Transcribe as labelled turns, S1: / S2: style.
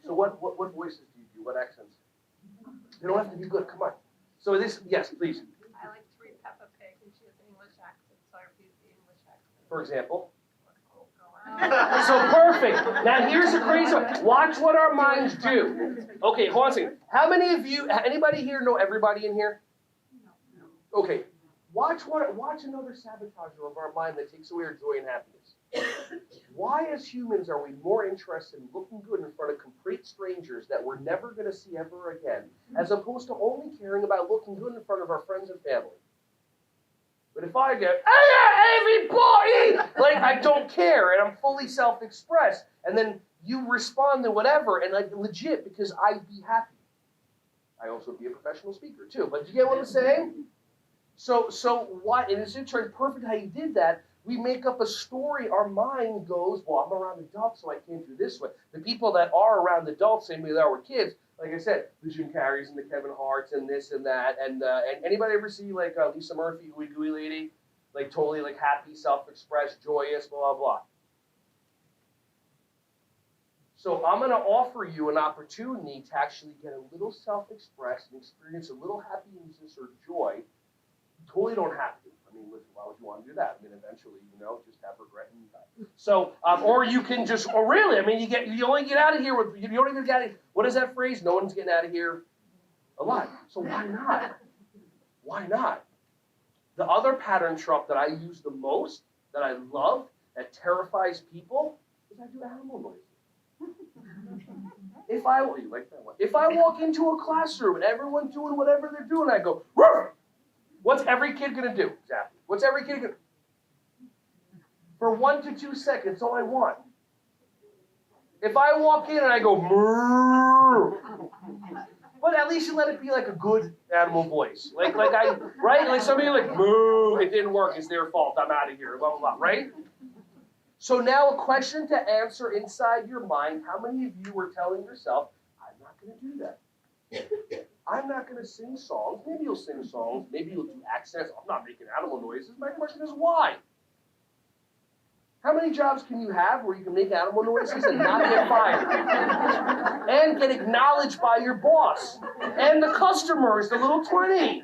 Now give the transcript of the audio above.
S1: So what voices do you do? What accents? They don't have to be good. Come on. So this, yes, please.
S2: I like to read Peppa Pig, and she has an English accent, so I repeat the English accent.
S1: For example.
S2: Oh,
S1: So perfect. Now here's the crazy one. Watch what our minds do. Okay, hold on a second. How many of you, anybody here know everybody in here? No. Okay. Watch another sabotager of our mind that takes away our joy and happiness. Why, as humans, are we more interested in looking good in front of complete strangers that we're never going to see ever again, as opposed to only caring about looking good in front of our friends and family? But if I go, hey, everybody, like I don't care, and I'm fully self-expressed, and then you respond to whatever, and like legit, because I'd be happy. I also be a professional speaker too. But you get what I'm saying? So what? And it's perfect how you did that. We make up a story. Our mind goes, well, I'm around adults, so I can't do this way. The people that are around adults, same way that were kids, like I said, the Jim Carreys and the Kevin Harts and this and that. And anybody ever see like Lisa Murphy, Ooey Gooey Lady? Like totally like happy, self-expressed, joyous, blah, blah. So I'm going to offer you an opportunity to actually get a little self-expressed and experience a little happiness or joy. You totally don't have to. I mean, listen, why would you want to do that? I mean, eventually, just have regret and die. So, or you can just, or really, I mean, you only get out of here with, you don't even get out of, what is that phrase? No one's getting out of here alive. So why not? Why not? The other pattern trump that I use the most, that I love, that terrifies people, is I do animal noises. If I walk into a classroom and everyone's doing whatever they're doing, I go, "Roof!" What's every kid going to do? Exactly. What's every kid going to do? For 1 to 2 seconds, all I want. If I walk in and I go, "Moo," but at least you let it be like a good animal voice. Like some of you are like, "Moo, it didn't work, it's their fault, I'm out of here," blah, blah, blah, right? So now a question to answer inside your mind, how many of you were telling yourself, I'm not going to do that. I'm not going to sing songs. Maybe you'll sing songs. Maybe you'll do accents. I'm not making animal noises. My question is why? How many jobs can you have where you can make animal noises and not get fired? And get acknowledged by your boss? And the customers, the little 20?